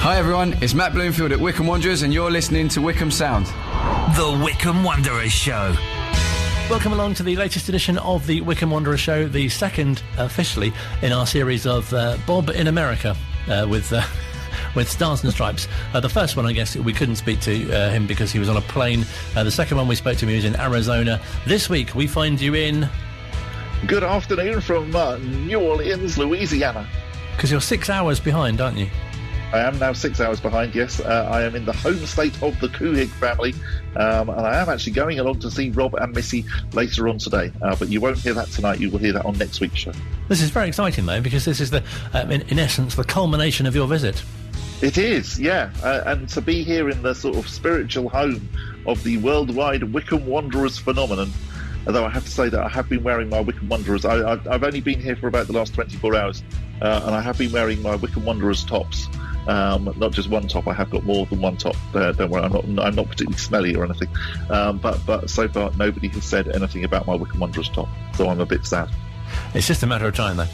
Hi everyone, it's Matt Bloomfield at Wycombe Wanderers and you're listening to Wycombe Sound. The Wycombe Wanderers Show. Welcome along to the latest edition of the Wycombe Wanderers Show, the second officially in our series of Bob in America with Stars and Stripes. The first one, I guess, we couldn't speak to him because he was on a plane. The second one we spoke to him, he was in Arizona. This week we find you in... Good afternoon from New Orleans, Louisiana. Because you're 6 hours behind, aren't you? I am now 6 hours behind, yes. I am in the home state of the Couhig family, and I am actually going along to see Rob and Missy later on today. But you won't hear that tonight, you will hear that on next week's show. This is very exciting, though, because this is, in essence, the culmination of your visit. It is, yeah. And to be here in the sort of spiritual home of the worldwide Wycombe Wanderers phenomenon, although I have to say that I have been wearing my Wycombe Wanderers. I've only been here for about the last 24 hours, and I have been wearing my Wycombe Wanderers tops. Not just one top. I have got more than one top. Don't worry, I'm not particularly smelly or anything. But so far nobody has said anything about my Wycombe Wanderers top, so I'm a bit sad. It's just a matter of time, though.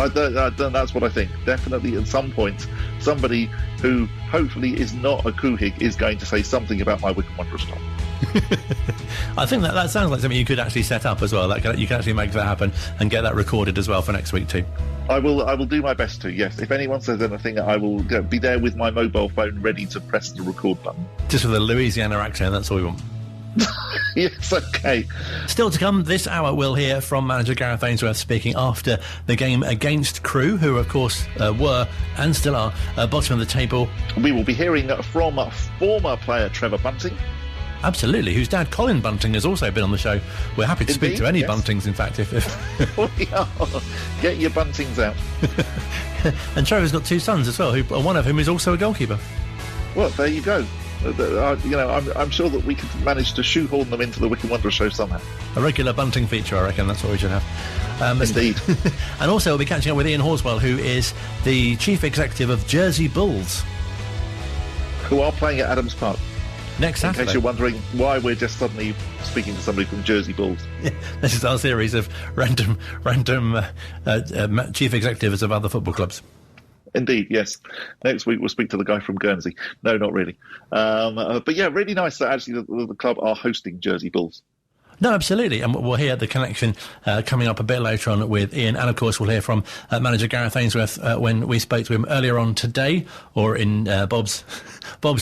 That's what I think. Definitely at some point, somebody who hopefully is not a Couhig is going to say something about my Wycombe Wanderers top. I think that sounds like something you could actually set up as well. You can actually make that happen and get that recorded as well for next week too. I will do my best to, yes. If anyone says anything, I will be there with my mobile phone ready to press the record button. Just with a Louisiana accent, that's all we want. Yes, okay. Still to come, this hour we'll hear from manager Gareth Ainsworth speaking after the game against Crewe, who of course were and still are bottom of the table. We will be hearing from former player Trevor Bunting. Absolutely, whose dad Colin Bunting has also been on the show. We're happy to speak to any Buntings, in fact. If we are. Get your Buntings out. And Trevor's got two sons as well, one of whom is also a goalkeeper. Well, there you go. I'm sure that we could manage to shoehorn them into the Wycombe Wanderers show somehow. A regular Bunting feature, I reckon. That's what we should have. Indeed. And also we'll be catching up with Ian Horswell, who is the chief executive of Jersey Bulls, who are playing at Adams Park. Next Saturday. In case you're wondering why we're just suddenly speaking to somebody from Jersey Bulls. Yeah, this is our series of random chief executives of other football clubs. Indeed, yes. Next week we'll speak to the guy from Guernsey. No, not really. But yeah, really nice that actually the club are hosting Jersey Bulls. No, absolutely. And we'll hear the connection coming up a bit later on with Ian. And, of course, we'll hear from manager Gareth Ainsworth when we spoke to him earlier on today, or in Bob's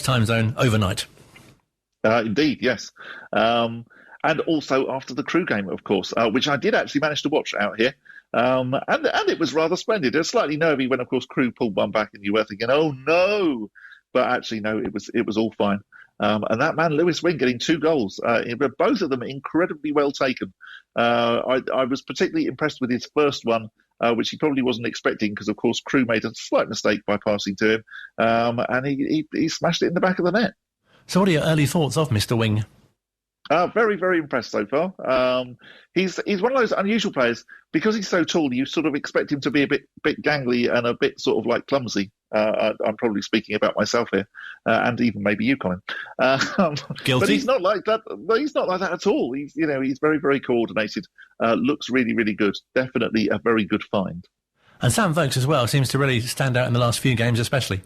time zone overnight. Indeed, yes. And also after the Crewe game, of course, which I did actually manage to watch out here. And it was rather splendid. It was slightly nervy when, of course, Crewe pulled one back and you were thinking, oh, no. But actually, no, it was all fine. And that man, Lewis Wing, getting 2 goals, both of them incredibly well taken. I was particularly impressed with his first one, which he probably wasn't expecting because, of course, Crewe made a slight mistake by passing to him. And he smashed it in the back of the net. So what are your early thoughts of Mr. Wing? Very, very impressed so far. He's one of those unusual players. Because he's so tall, you sort of expect him to be a bit gangly and a bit sort of like clumsy. I'm probably speaking about myself here, and even maybe you, Colin. Guilty. But he's not like that. He's not like that at all. He's very, very coordinated. Looks really, really good. Definitely a very good find. And Sam Vokes as well seems to really stand out in the last few games, especially.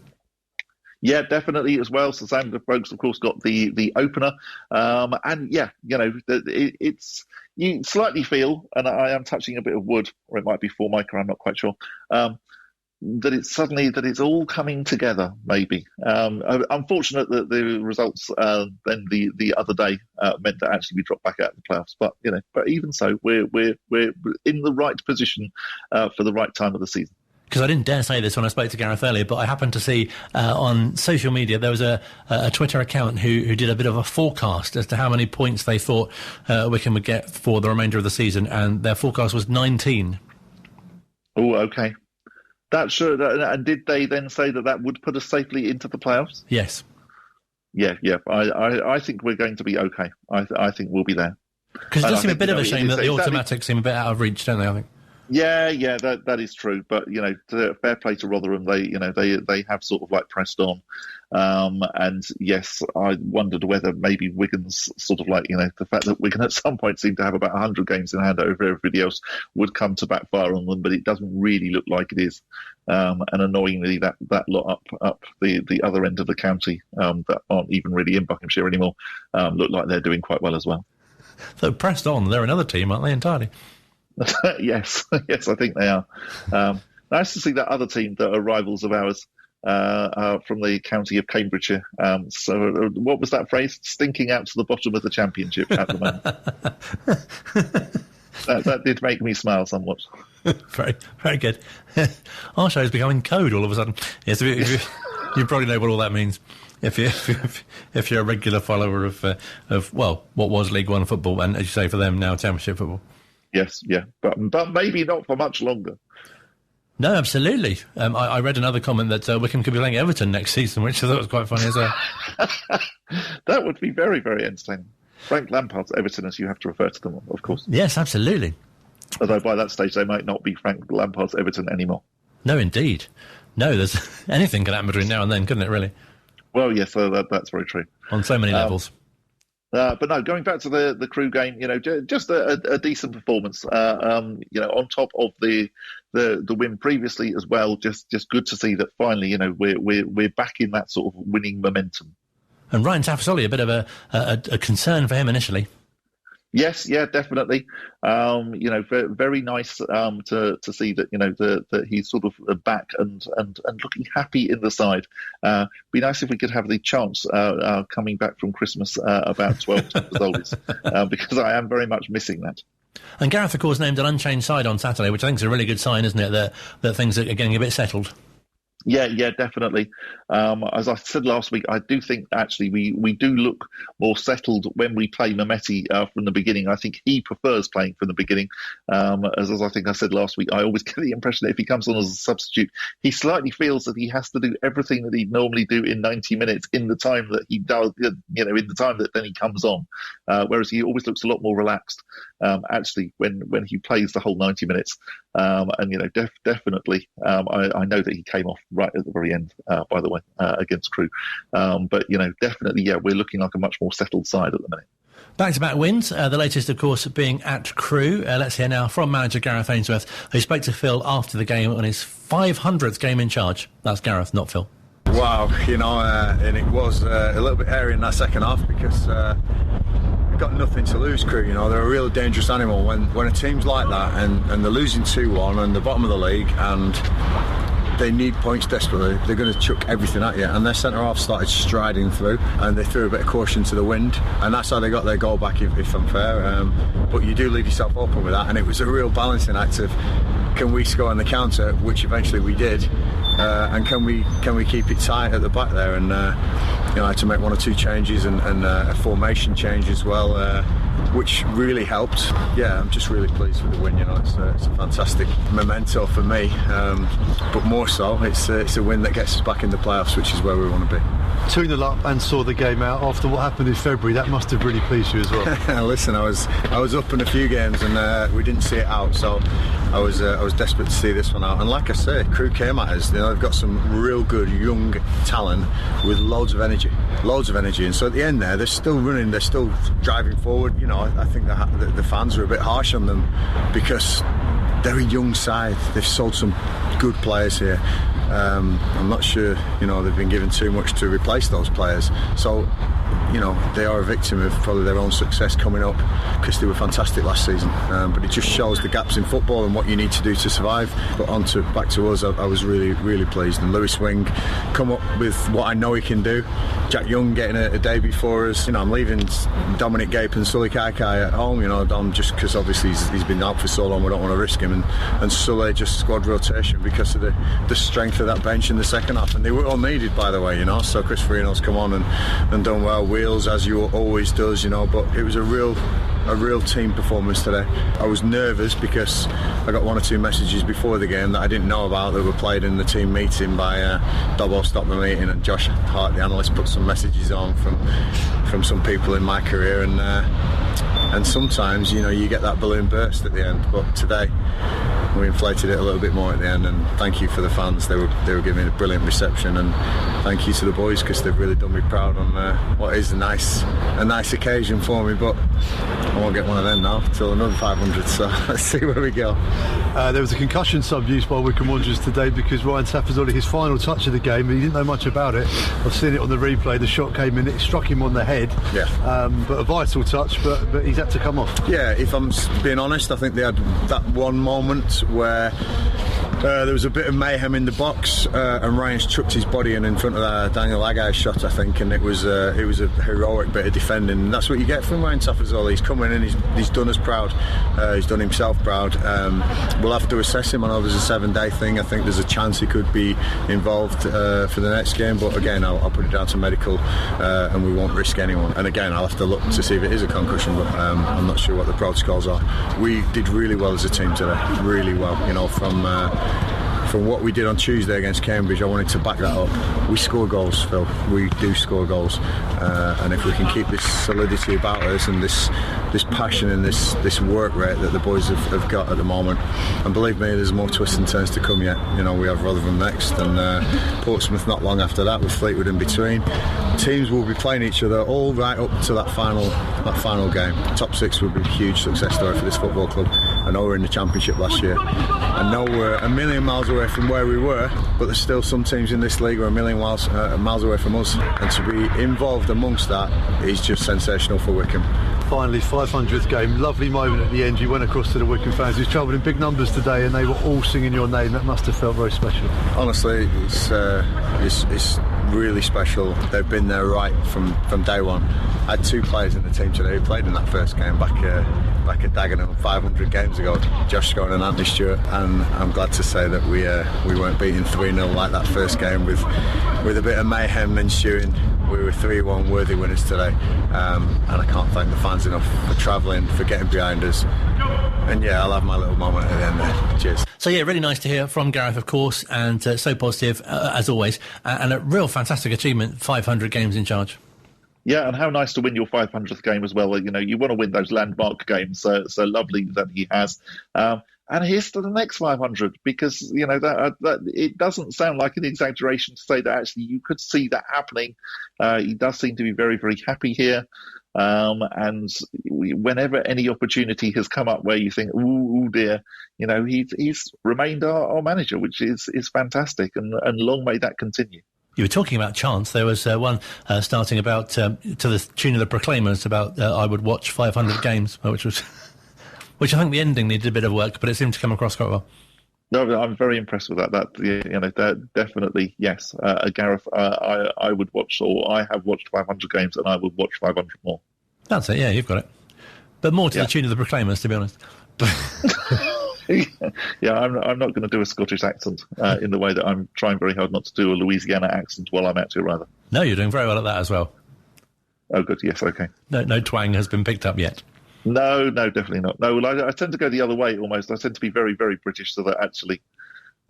Yeah, definitely as well. So Sam Vokes, of course, got the opener, and yeah, it's you slightly feel, and I am touching a bit of wood, or it might be Formica, I'm not quite sure. That it's all coming together. Maybe unfortunate that the results then the other day meant that actually we dropped back out of the playoffs. But even so, we're in the right position for the right time of the season. Because I didn't dare say this when I spoke to Gareth earlier, but I happened to see on social media there was a Twitter account who did a bit of a forecast as to how many points they thought Wycombe would get for the remainder of the season, and their forecast was 19. Oh, okay. And did they then say that would put us safely into the playoffs? Yes. Yeah. I think we're going to be okay. I think we'll be there. Because it does seem a bit of a shame that the automatics seem a bit out of reach, don't they, I think? Yeah, that is true. But fair play to Rotherham. They have sort of like pressed on, and yes, I wondered whether maybe Wigan's sort of like the fact that Wigan at some point seemed to have about 100 games in hand over everybody else would come to backfire on them, but it doesn't really look like it is. And annoyingly, that lot up the other end of the county that aren't even really in Buckinghamshire anymore look like they're doing quite well as well. So pressed on, they're another team, aren't they, entirely? Yes, I think they are. Nice to see that other team that are rivals of ours from the county of Cambridgeshire. So what was that phrase? Stinking out to the bottom of the championship at the moment. That did make me smile somewhat. Very, very good. Our show is becoming code all of a sudden. Yes, you probably know what all that means. If you're a regular follower of what was League One football, and as you say, for them now Championship football. Yes, yeah, but maybe not for much longer. No, absolutely. I read another comment that Wycombe could be playing Everton next season, which I thought was quite funny as well. That would be very, very entertaining. Frank Lampard's Everton, as you have to refer to them, of course. Yes, absolutely. Although by that stage they might not be Frank Lampard's Everton anymore. No, indeed. No, there's anything could happen between now and then, couldn't it, really? Well, yes, that's very true. On so many levels. But no, going back to the Crew game, just a decent performance. On top of the win previously as well. Just good to see that finally, we're back in that sort of winning momentum. And Ryan Tafasoli, a bit of a concern for him initially. Yes, yeah, definitely. Very nice to see that that he's sort of back and looking happy in the side. Be nice if we could have the chance coming back from Christmas about 12 years old, because I am very much missing that. And Gareth, of course, named an unchanged side on Saturday, which I think is a really good sign, isn't it? That things are getting a bit settled. Yeah, definitely. As I said last week, I do think actually we do look more settled when we play Mehmeti from the beginning. I think he prefers playing from the beginning. As I think I said last week, I always get the impression that if he comes on as a substitute, he slightly feels that he has to do everything that he'd normally do in 90 minutes in the time that he does, in the time that then he comes on. Whereas he always looks a lot more relaxed, actually, when he plays the whole 90 minutes. Definitely, I know that he came off right at the very end, by the way, against Crewe. But definitely, we're looking like a much more settled side at the minute. Back-to-back wins, the latest, of course, being at Crewe. Let's hear now from manager Gareth Ainsworth, who spoke to Phil after the game on his 500th game in charge. That's Gareth, not Phil. Wow, and it was a little bit hairy in that second half because we've got nothing to lose, Crewe. They're a real dangerous animal when a team's like that and they're losing 2-1 and the bottom of the league and they need points desperately. They're going to chuck everything at you, and their centre half started striding through, and they threw a bit of caution to the wind, and that's how they got their goal back. If I'm fair, but you do leave yourself open with that, and it was a real balancing act of can we score on the counter, which eventually we did, and can we keep it tight at the back there, and I had to make one or two changes and a formation change as well. Which really helped. Yeah, I'm just really pleased with the win. It's a fantastic memento for me, but more so, it's a win that gets us back in the playoffs, which is where we want to be. 2-0 up and saw the game out after what happened in February. That must have really pleased you as well. Listen, I was up in a few games and we didn't see it out, so I was desperate to see this one out. And like I say, Crewe came at us. They've got some real good young talent with loads of energy. And so at the end there, they're still running, they're still driving forward. I think the fans are a bit harsh on them because they're a young side. They've sold some good players here. I'm not sure, they've been given too much to replace those players. So, they are a victim of probably their own success coming up because they were fantastic last season. But it just shows the gaps in football and what you need to do to survive. But back to us, I was really, really pleased. And Lewis Wing come up with what I know he can do. Jack Young getting a debut for us. I'm leaving Dominic Gape and Sully Kaikai at home, Dom, just because obviously he's been out for so long, we don't want to risk him. And Sully just squad rotation because of the strength of that bench in the second half. And they were all needed, by the way, So Chris Farino's come on and done well. Wheels, as you always does, but it was a real team performance today. I was nervous because I got one or two messages before the game that I didn't know about that were played in the team meeting by Dobbo Stop the Meeting, and Josh Hart, the analyst, put some messages on from some people in my career, and sometimes you get that balloon burst at the end. But today we inflated it a little bit more at the end. And thank you for the fans; they were giving a brilliant reception, and thank you to the boys because they've really done me proud on what is a nice occasion for me. But I won't get one of them now till another 500. So let's see where we go. There was a concussion sub used by Wycombe Wanderers today because Ryan Tafazoli, his final touch of the game, he didn't know much about it. I've seen it on the replay. The shot came in, it struck him on the head. Yeah. But a vital touch, but he's had to come off. Yeah, if I'm being honest, I think they had that one moment where there was a bit of mayhem in the box, and Ryan's chucked his body in front of Daniel Agai's shot, I think, and it was a heroic bit of defending. And that's what you get from Ryan Tafazoli. He's come in and he's done us proud. He's done himself proud. We'll have to assess him. I know there's a 7-day thing. I think there's a chance he could be involved for the next game, but again, I'll put it down to medical, and we won't risk anyone. And again, I'll have to look to see if it is a concussion, but I'm not sure what the protocols are. We did really well as a team today, really well. From what we did on Tuesday against Cambridge, I wanted to back that up. We score goals, Phil. We do score goals, and if we can keep this solidity about us and this passion and this work rate that the boys have got at the moment, and believe me, there's more twists and turns to come yet. We have Rotherham next, and Portsmouth not long after that, with Fleetwood in between. Teams will be playing each other all right up to that final game. Top 6 would be a huge success story for this football club. I know we're in the Championship last year. I know we're a million miles away from where we were, but there's still some teams in this league who are a million miles away from us, and to be involved amongst that is just sensational for Wycombe. Finally, 500th game, lovely moment at the end. You went across to the Wycombe fans who's travelled in big numbers today, and they were all singing your name. That must have felt very special. Honestly, it's really special. They've been there right from day one. I had 2 players in the team today who played in that first game back at Dagenham 500 games ago, Josh Scott and Anthony Stewart, and I'm glad to say that we weren't beaten 3-0 like that first game with a bit of mayhem ensuing. We were 3-1 worthy winners today, and I can't thank the fans enough for travelling, for getting behind us. And yeah, I'll have my little moment at the end there. Cheers. So yeah, really nice to hear from Gareth, of course, and so positive as always, and a real fantastic achievement, 500 games in charge. Yeah, and how nice to win your 500th game as well. You want to win those landmark games, so lovely that he has. And here's to the next 500, because that it doesn't sound like an exaggeration to say that actually you could see that happening. He does seem to be very, very happy here. And whenever any opportunity has come up where you think, ooh dear, he's remained our manager, which is fantastic, and long may that continue. You were talking about chants. There was one starting about to the tune of the Proclaimers about I would watch 500 games, which I think the ending needed a bit of work, but it seemed to come across quite well. No, I'm very impressed with that. That definitely yes. Gareth, I would watch, or I have watched 500 games, and I would watch 500 more. That's it. Yeah, you've got it. But more to the tune of the Proclaimers, to be honest. Yeah, I'm not going to do a Scottish accent in the way that I'm trying very hard not to do a Louisiana accent while I'm out here, rather. No, you're doing very well at that as well. Oh, good. Yes, okay. No twang has been picked up yet. No, definitely not. No, well, I tend to go the other way almost. I tend to be very, very British, so that actually,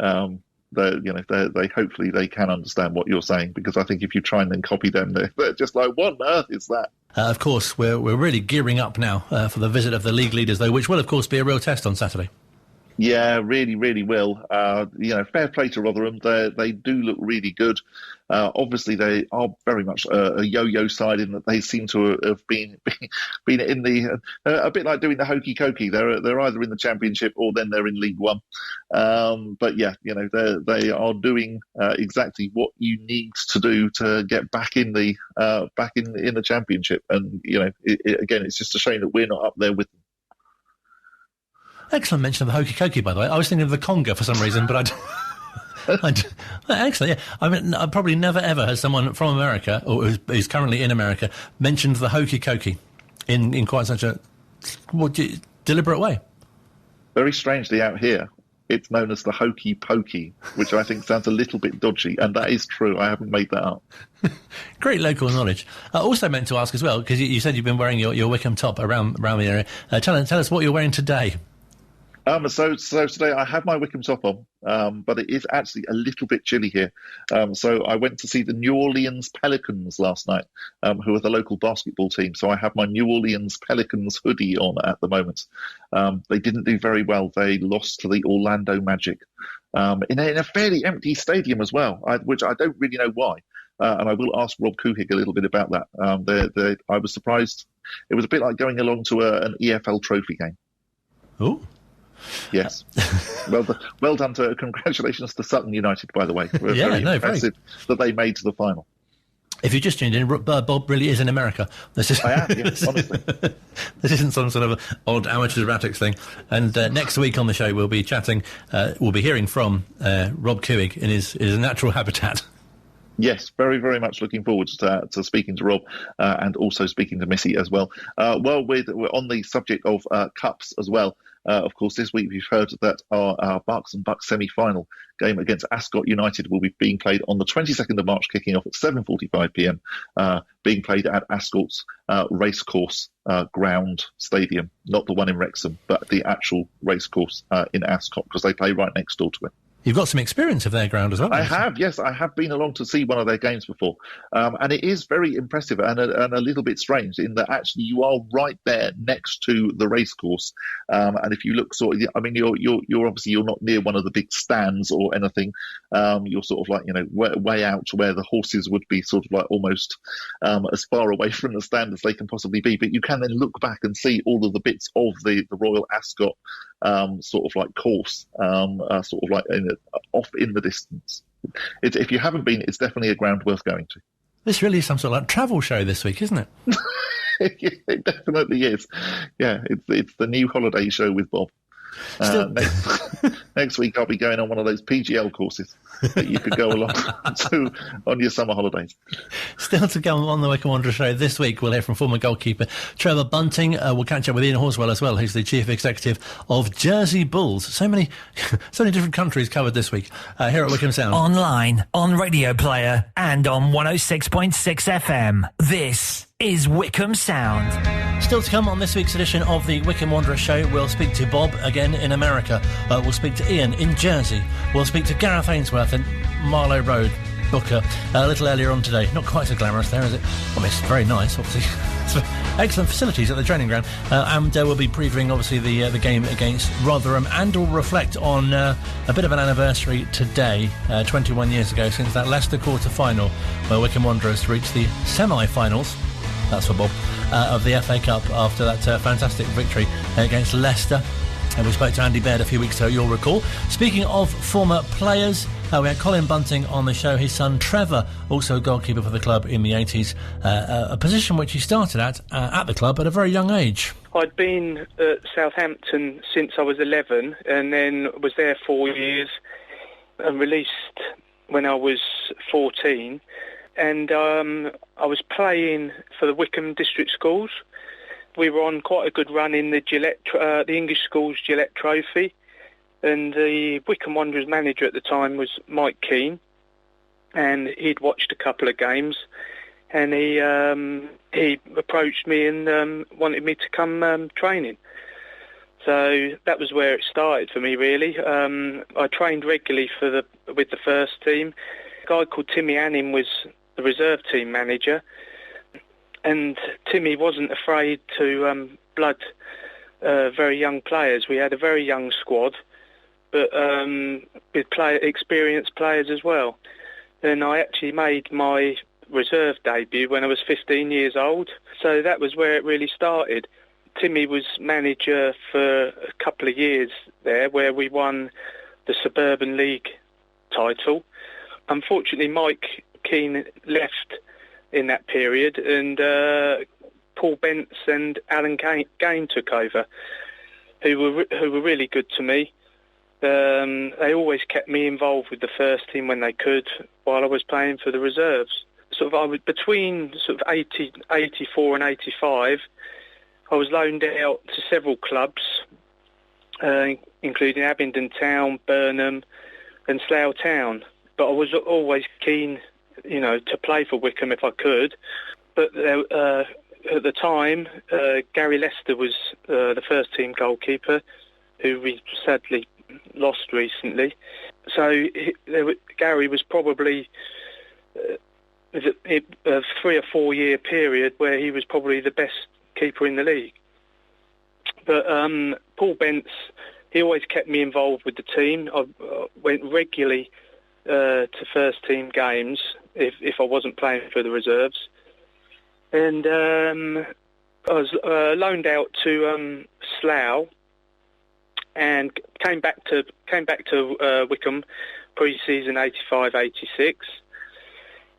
they hopefully they can understand what you're saying, because I think if you try and then copy them, they're just like, what on earth is that? Of course, we're really gearing up now for the visit of the league leaders, though, which will, of course, be a real test on Saturday. Yeah, really, really will. Fair play to Rotherham. They do look really good. Obviously, they are very much a yo-yo side in that they seem to have been in the a bit like doing the hokey cokey. They're either in the Championship or then they're in League One. But yeah, they are doing exactly what you need to do to get back in the Championship. And again, it's just a shame that we're not up there with them. Excellent mention of the hokey cokey, by the way. I was thinking of the conga for some reason, but excellent, yeah. I mean, I probably never ever has someone from America, or who's currently in America, mentioned the hokey cokey in quite such a deliberate way. Very strangely, out here, it's known as the hokey pokey, which I think sounds a little bit dodgy, and that is true. I haven't made that up. Great local knowledge. I also meant to ask as well, because you said you've been wearing your Wycombe top around the area. Tell us what you're wearing today. So today I have my Wycombe top on, but it is actually a little bit chilly here. So I went to see the New Orleans Pelicans last night, who are the local basketball team. So I have my New Orleans Pelicans hoodie on at the moment. They didn't do very well. They lost to the Orlando Magic in a fairly empty stadium as well, which I don't really know why. And I will ask Rob Couhig a little bit about that. I was surprised. It was a bit like going along to an EFL trophy game. Oh. Yes. Well done to congratulations to Sutton United, by the way. Very impressive that they made to the final. If you just tuned in, Bob really is in America. I am, yes, honestly. This isn't some sort of odd amateur dramatics thing. And next week on the show, we'll be hearing from Rob Couhig in his natural habitat. Yes, very, very much looking forward to speaking to Rob and also speaking to Missy as well. We're on the subject of cups as well. Of course, this week we've heard that our Berks and Bucks semi-final game against Ascot United will be being played on the 22nd of March, kicking off at 7:45pm, being played at Ascot's racecourse ground stadium, not the one in Wrexham, but the actual racecourse in Ascot, because they play right next door to it. You've got some experience of their ground as well. I have, yes. I have been along to see one of their games before. And it is very impressive and a little bit strange in that actually you are right there next to the racecourse. And if you look you're obviously you're not near one of the big stands or anything. You're sort of like, way out to where the horses would be sort of like almost as far away from the stand as they can possibly be. But you can then look back and see all of the bits of the Royal Ascot sort of like course, sort of like off in the distance. If you haven't been, it's definitely a ground worth going to. This really is some sort of like travel show this week, isn't it? It definitely is. Yeah, it's the new holiday show with Bob. Next week I'll be going on one of those PGL courses that you could go along to on your summer holidays. Still to come on the Wycombe Wanderers Show this week, we'll hear from former goalkeeper Trevor Bunting. We'll catch up with Ian Horswell as well, who's the chief executive of Jersey Bulls. So many different countries covered this week here at Wycombe Sound. Online, on Radio Player, and on 106.6 FM. This is Wycombe Sound. Still to come on this week's edition of the Wycombe Wanderers Show, we'll speak to Bob again in America. We'll speak to Ian in Jersey. We'll speak to Gareth Ainsworth in Marlow Road, Booker, a little earlier on today. Not quite so glamorous there, is it? I mean, it's very nice, obviously. Excellent facilities at the training ground. And we'll be previewing, obviously, the game against Rotherham, and we'll reflect on a bit of an anniversary today, 21 years ago, since that Leicester quarter-final, where Wycombe Wanderers reached the semi-finals. That's for Bob, of the FA Cup after that fantastic victory against Leicester. And we spoke to Andy Baird a few weeks ago, you'll recall. Speaking of former players, we had Colin Bunting on the show. His son Trevor, also a goalkeeper for the club in the 80s, a position which he started at the club at a very young age. I'd been at Southampton since I was 11 and then was there 4 years and released when I was 14. And I was playing for the Wycombe District Schools. We were on quite a good run in the English Schools Gillette Trophy. And the Wycombe Wanderers manager at the time was Mike Keane. And he'd watched a couple of games. And he approached me and wanted me to come training. So that was where it started for me, really. I trained regularly with the first team. A guy called Timmy Anning was the reserve team manager, and Timmy wasn't afraid to blood very young players. We had a very young squad, but with experienced players as well. And I actually made my reserve debut when I was 15 years old, so that was where it really started. Timmy was manager for a couple of years there, where we won the Suburban League title. Unfortunately, Mike Keane left in that period, and Paul Bentz and Alan Gain took over, who were really good to me. They always kept me involved with the first team when they could, while I was playing for the reserves. I was between 84 and 85. I was loaned out to several clubs, including Abingdon Town, Burnham, and Slough Town. But I was always keen, to play for Wycombe if I could. But at the time, Gary Lester was the first team goalkeeper. who we sadly lost recently. So Gary was probably a 3 or 4 year period where he was probably the best keeper in the league. But Paul Bence, he always kept me involved with the team. I went regularly to first team games if I wasn't playing for the reserves. And I was loaned out to Slough and came back to Wycombe pre-season 85-86.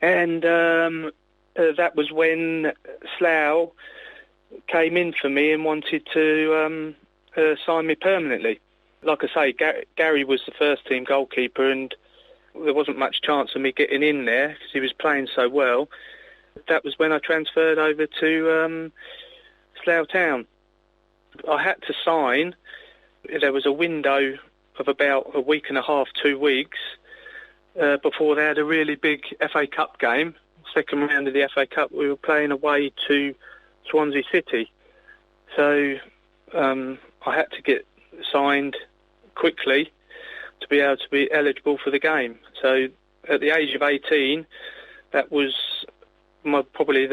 And that was when Slough came in for me and wanted to sign me permanently. Like I say, Gary was the first team goalkeeper, and there wasn't much chance of me getting in there because he was playing so well. That was when I transferred over to Slough Town. I had to sign. There was a window of about a week and a half, 2 weeks, before they had a really big FA Cup game. Second round of the FA Cup, we were playing away to Swansea City. So I had to get signed quickly to be able to be eligible for the game. So at the age of 18, that was probably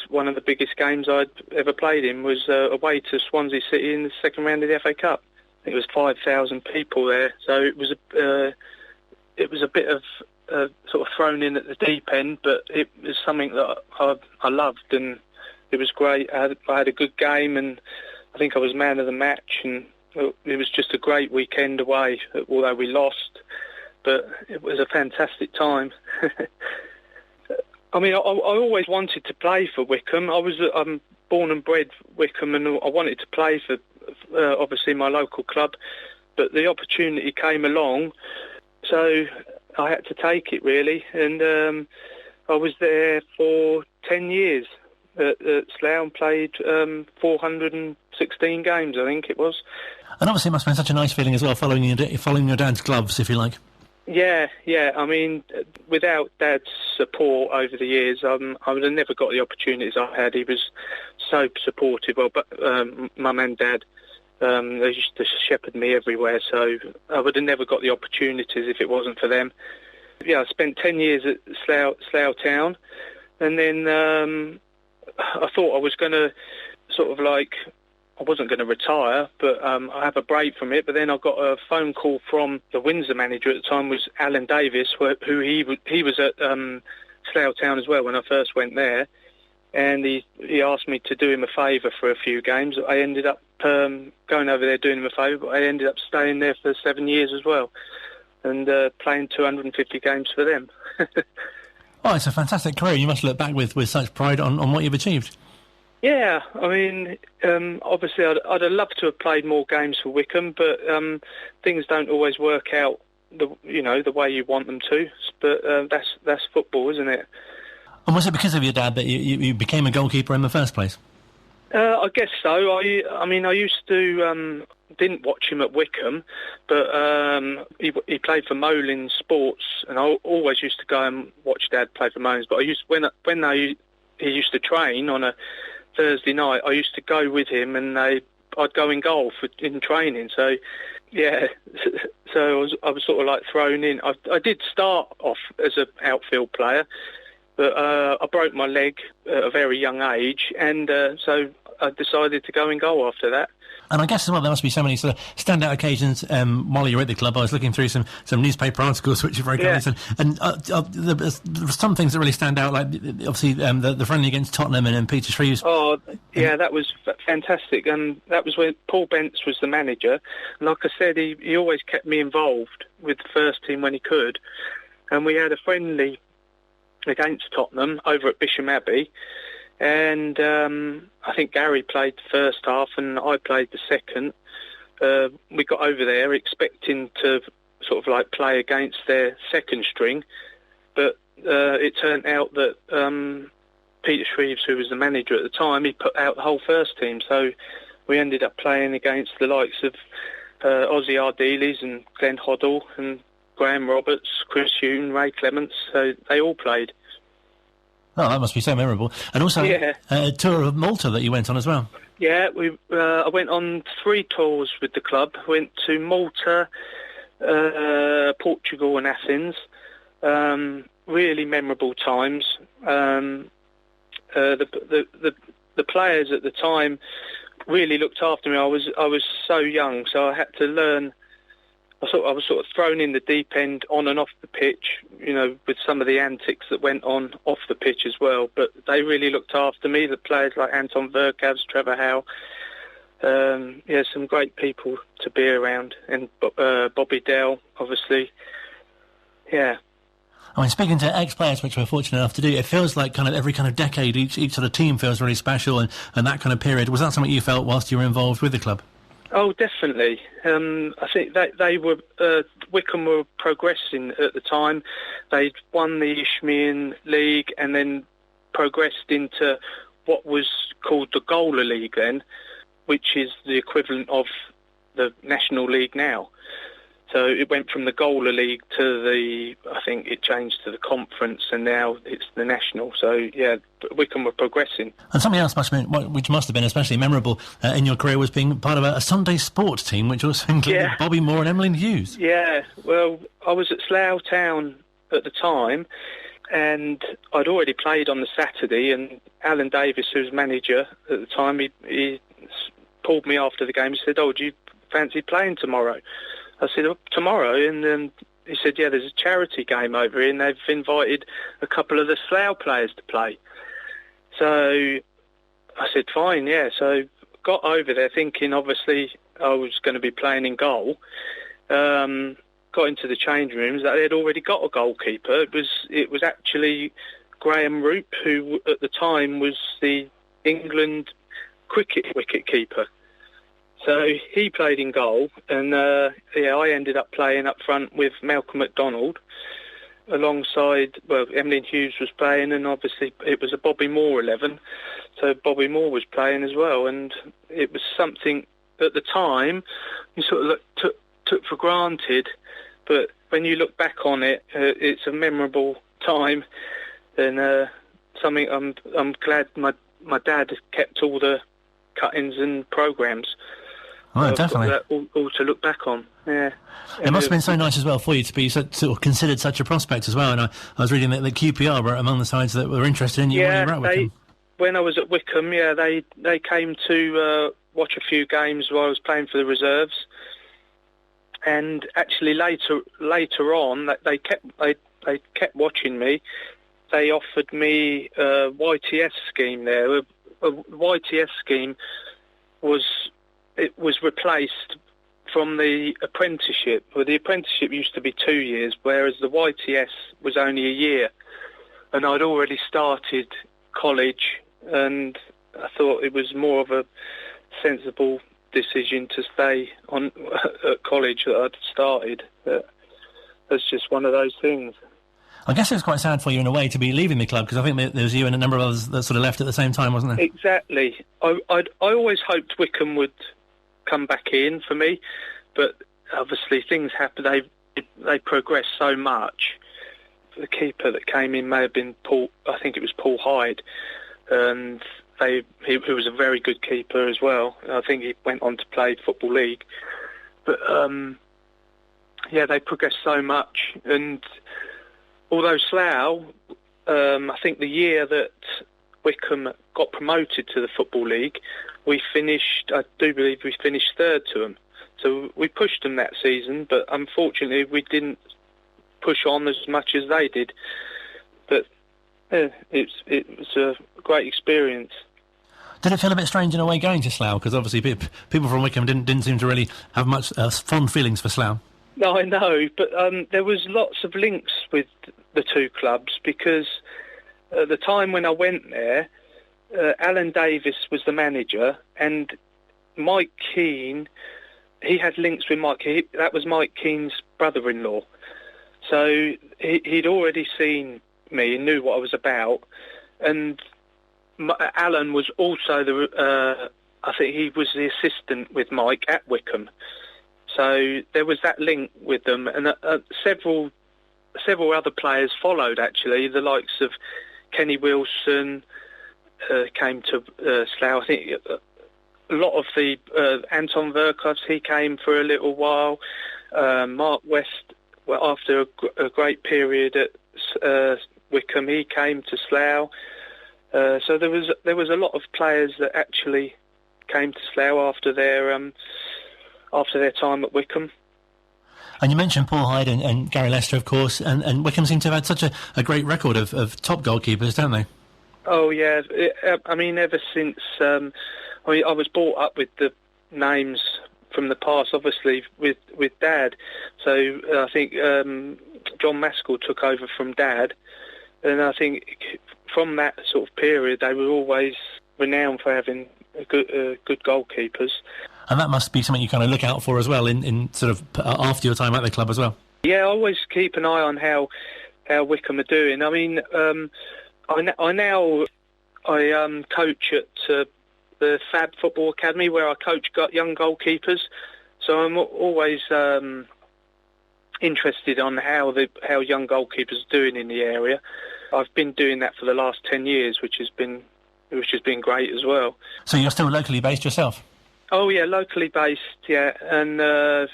one of the biggest games I'd ever played in, was away to Swansea City in the second round of the FA Cup. I think it was 5,000 people there. So it was a bit of sort of thrown in at the deep end, but it was something that I loved, and it was great. I had a good game, and I think I was man of the match, and it was just a great weekend away, although we lost, but it was a fantastic time. I mean, I always wanted to play for Wycombe. I'm born and bred Wycombe, and I wanted to play for obviously my local club, but the opportunity came along, so I had to take it really, and I was there for 10 years at Slough and played 416 games, I think it was. And obviously it must have been such a nice feeling as well, following your dad's gloves, if you like. Yeah. I mean, without Dad's support over the years, I would have never got the opportunities I had. He was so supportive. Well, but Mum and Dad, they used to shepherd me everywhere, so I would have never got the opportunities if it wasn't for them. Yeah, I spent 10 years at Slough Town, and then I thought I was going to I wasn't going to retire, but I have a break from it. But then I got a phone call from the Windsor manager at the time, was Alan Davis, who he was at Slough Town as well when I first went there, and he asked me to do him a favour for a few games. I ended up going over there doing him a favour, but I ended up staying there for 7 years as well, and playing 250 games for them. Oh, it's a fantastic career. You must look back with such pride on what you've achieved. Yeah, I mean, obviously I'd have loved to have played more games for Wycombe, but things don't always work out the way you want them to. But that's football, isn't it? And was it because of your dad that you became a goalkeeper in the first place? I guess so. I mean, I used to didn't watch him at Wycombe, but he played for Molins Sports, and I always used to go and watch Dad play for Molins. But I used he used to train on a Thursday night, I used to go with him, and I'd go in goal in training. So, yeah, so I was sort of like thrown in. I did start off as an outfield player, but I broke my leg at a very young age, and so I decided to go in goal after that. And I guess as well, there must be so many sort of standout occasions while you were at the club. I was looking through some newspaper articles which are very common, and there were some things that really stand out, like obviously the friendly against Tottenham and Peter Shreves. Oh, yeah, that was fantastic, and that was when Paul Bence was the manager. And like I said, he always kept me involved with the first team when he could, and we had a friendly against Tottenham over at Bisham Abbey. And I think Gary played the first half and I played the second. We got over there expecting to sort of like play against their second string, but it turned out that Peter Shreves, who was the manager at the time, he put out the whole first team. So we ended up playing against the likes of Ozzy Ardiles and Glenn Hoddle and Graham Roberts, Chris Hume, Ray Clements. So they all played. Oh, that must be so memorable. And also a tour of Malta that you went on as well. Yeah, I went on 3 tours with the club. Went to Malta, Portugal and Athens. Really memorable times. The players at the time really looked after me. I was so young, so I had to learn. I was sort of thrown in the deep end on and off the pitch, with some of the antics that went on off the pitch as well. But they really looked after me, the players like Anton Verkavs, Trevor Howe. Some great people to be around. And Bobby Dell, obviously. Yeah. I mean, speaking to ex-players, which we're fortunate enough to do, it feels like kind of every kind of decade, each sort of team feels really special, and that kind of period. Was that something you felt whilst you were involved with the club? Oh, definitely. I think they were Wycombe were progressing at the time. They'd won the Isthmian League and then progressed into what was called the Gola League then, which is the equivalent of the National League now. So it went from the Gola League to I think it changed to the Conference, and now it's the National. So, yeah, Wycombe were progressing. And something else which must have been especially memorable in your career was being part of a Sunday sports team, which also included Bobby Moore and Emlyn Hughes. Yeah, well, I was at Slough Town at the time, and I'd already played on the Saturday, and Alan Davis, who was manager at the time, he pulled me after the game and said, "Oh, do you fancy playing tomorrow?" I said, "Tomorrow?" And then he said, "Yeah, there's a charity game over here and they've invited a couple of the Slough players to play." So I said, "Fine, yeah." So got over there thinking, obviously, I was going to be playing in goal. Got into the change rooms. They had already got a goalkeeper. It was actually Graham Roop, who at the time was the England cricket wicket keeper. So he played in goal, and I ended up playing up front with Malcolm MacDonald alongside, Emlyn Hughes was playing, and obviously it was a Bobby Moore 11, so Bobby Moore was playing as well, and it was something at the time you sort of took for granted, but when you look back on it, it's a memorable time, and something I'm glad my dad kept all the cuttings and programmes. Oh, definitely. All to look back on, yeah. It must have been so nice as well for you to be sort of considered such a prospect as well. And I was reading that the QPR were among the sides that were interested in you when you were at Wycombe. When I was at Wycombe, they came to watch a few games while I was playing for the reserves. And actually later on, they kept watching me. They offered me a YTS scheme there. A YTS scheme was replaced from the apprenticeship. Well, the apprenticeship used to be 2 years, whereas the YTS was only a year. And I'd already started college, and I thought it was more of a sensible decision to stay on at college that I'd started. That's just one of those things. I guess it was quite sad for you in a way to be leaving the club, because I think there was you and a number of others that sort of left at the same time, wasn't there? Exactly. I always hoped Wycombe would come back in for me, but obviously things happen. They progressed so much. The keeper that came in may have been Paul. I think it was Paul Hyde, and he was a very good keeper as well. I think he went on to play Football League, but they progressed so much. And although Slough, I think the year that Wycombe got promoted to the Football League, I do believe we finished third to them. So we pushed them that season, but unfortunately we didn't push on as much as they did. But it was a great experience. Did it feel a bit strange in a way going to Slough? Because obviously people from Wycombe didn't seem to really have much fond feelings for Slough. No, I know, but there was lots of links with the two clubs, because at the time when I went there, Alan Davis was the manager, and Mike Keane, he had links with Mike. That was Mike Keane's brother-in-law. So he'd already seen me and knew what I was about. And Alan was also I think he was the assistant with Mike at Wycombe. So there was that link with them, and several other players followed, actually, the likes of Kenny Wilson came to Slough. I think a lot of the Anton Verkovs, he came for a little while. Mark West, well, after a great period at Wycombe, he came to Slough. So there was a lot of players that actually came to Slough after their time at Wycombe. And you mentioned Paul Hyde and Gary Lester, of course, and Wycombe seem to have had such a great record of top goalkeepers, don't they? Oh, yeah. I mean, ever since... I was brought up with the names from the past, obviously, with Dad. So I think John Maskell took over from Dad. And I think from that sort of period, they were always renowned for having good goalkeepers. And that must be something you kind of look out for as well in sort of after your time at the club as well. Yeah, I always keep an eye on how Wycombe are doing. I mean, I coach at the Fab Football Academy, where I coach young goalkeepers. So I'm always interested on how young goalkeepers are doing in the area. I've been doing that for the last 10 years, which has been great as well. So you're still locally based yourself? Oh yeah, locally based, yeah. And I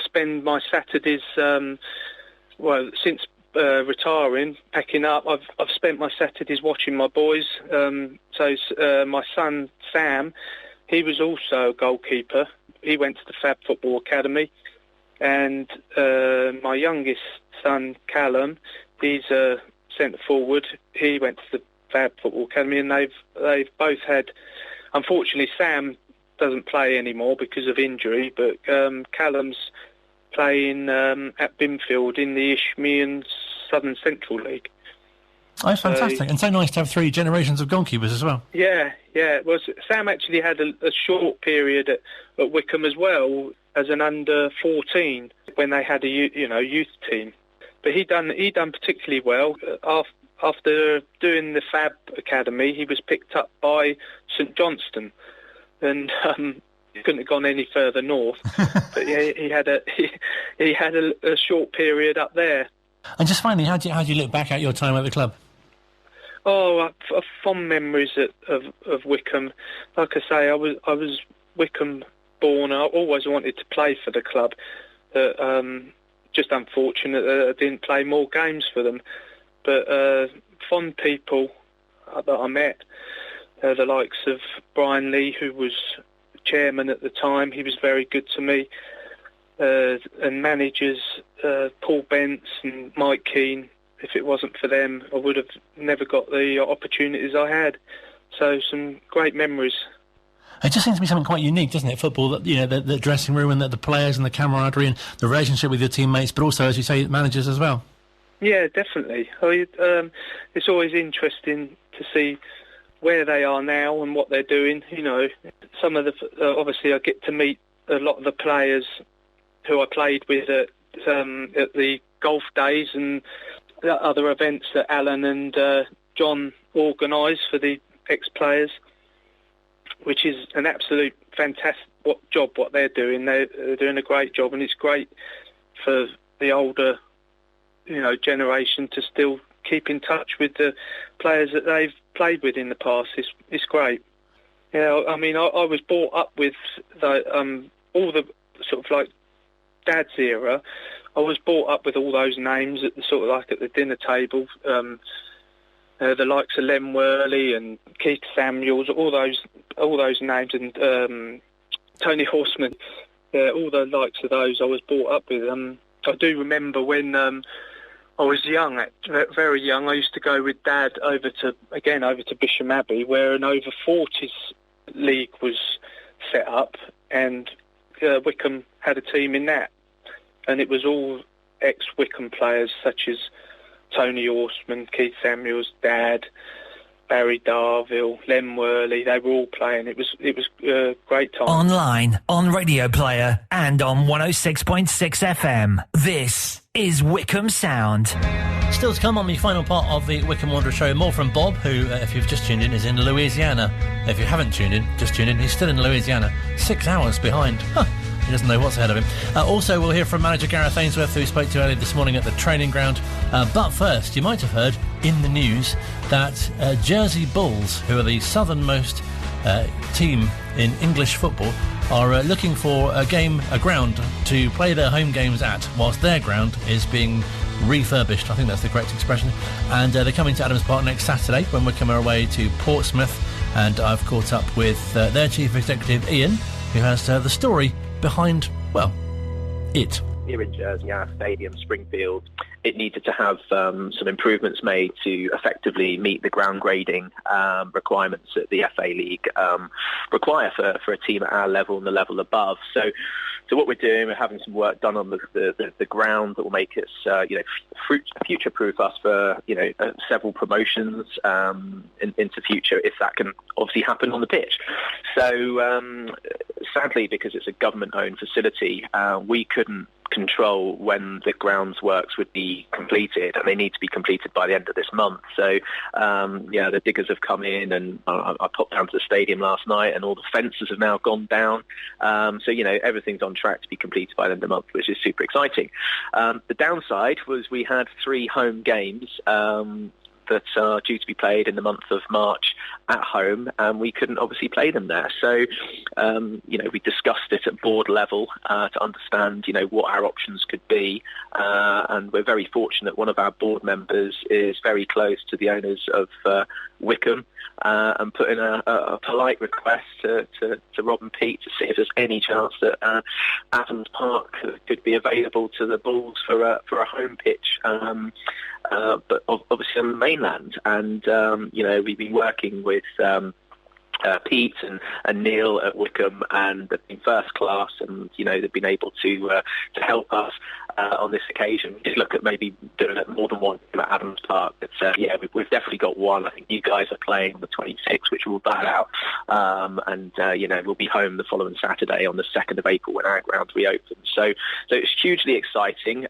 spend my Saturdays, since retiring, packing up, I've spent my Saturdays watching my boys. So my son Sam, he was also a goalkeeper. He went to the Fab Football Academy, and my youngest son Callum, he's a centre forward. He went to the Fab Football Academy, and they've both had. Unfortunately, Sam doesn't play anymore because of injury, but Callum's playing at Binfield in the Isthmian Southern Central League. Oh, fantastic. And so nice to have 3 generations of goalkeepers as well. Yeah. Well, Sam actually had a short period at Wycombe as well as an under-14 when they had a youth team. But he done particularly well. After doing the Fab Academy, he was picked up by St Johnstone, and he couldn't have gone any further north. But yeah, he had a short period up there. And just finally, how do you look back at your time at the club? Oh, fond memories of Wycombe. Like I say, I was Wycombe born. I always wanted to play for the club. Just unfortunate that I didn't play more games for them. But fond people that I met, the likes of Brian Lee, who was chairman at the time, he was very good to me. And managers, Paul Bentz and Mike Keane. If it wasn't for them, I would have never got the opportunities I had. So some great memories. It just seems to be something quite unique, doesn't it? Football, that the dressing room and the players and the camaraderie and the relationship with your teammates, but also, as you say, managers as well. Yeah, definitely. It's always interesting to see where they are now and what they're doing. Some of obviously I get to meet a lot of the players who I played with at the golf days and other events that Alan and John organise for the ex-players, which is an absolute fantastic job what they're doing. They're doing a great job, and it's great for the older generation to still keep in touch with the players that they've played with in the past. It's great. I mean, I was brought up with all the sort of like Dad's era. I was brought up with all those names at the dinner table. The likes of Len Worley and Keith Samuels, all those names, and Tony Horseman, all the likes of those I was brought up with. I do remember when I was young, very young, I used to go with Dad over to Bisham Abbey, where an over 40s league was set up, and Wycombe had a team in that, and it was all ex-Wycombe players such as Tony Horseman, Keith Samuels, Dad, Barry Darville, Len Worley. They were all playing. It was a great time. Online, on Radio Player, and on 106.6 FM. This is Wycombe Sound. Still to come on the final part of the Wycombe Wanderers Show. More from Bob, who, if you've just tuned in, is in Louisiana. If you haven't tuned in, just tune in. He's still in Louisiana, 6 hours behind. He doesn't know what's ahead of him. Also, we'll hear from manager Gareth Ainsworth, who we spoke to earlier this morning at the training ground. But first, you might have heard in the news that Jersey Bulls, who are the southernmost team in English football, are looking for a ground to play their home games at, whilst their ground is being refurbished. I think that's the correct expression. And they're coming to Adams Park next Saturday when Wycombe are away to Portsmouth. And I've caught up with their chief executive, Ian, who has the story behind, well, it. Here in Jersey, our stadium, Springfield, it needed to have some improvements made to effectively meet the ground grading requirements that the FA League require for a team at our level and the level above. So what we're doing, we're having some work done on the ground that will make us, future-proof us for, several promotions into future, if that can obviously happen on the pitch. So sadly, because it's a government-owned facility, we couldn't control when the grounds works would be completed, and they need to be completed by the end of this month. So the diggers have come in, and I popped down to the stadium last night, and all the fences have now gone down. So everything's on track to be completed by the end of the month, which is super exciting. The downside was we had 3 home games that are due to be played in the month of March at home, and we couldn't obviously play them there. So, we discussed it at board level to understand, what our options could be, and we're very fortunate one of our board members is very close to the owners of Wycombe, and put in a polite request to Rob and Pete to see if there's any chance that Adams Park could be available to the Bulls for a home pitch, but obviously on the mainland. And we've been working with Pete and Neil at Wycombe, and they've been first class, and they've been able to help us on this occasion. We did look at maybe doing it more than one at Adams Park, but we've definitely got one. I think you guys are playing on the 26th, which will bat out, and we'll be home the following Saturday on the 2nd of April when our ground reopens. So it's hugely exciting.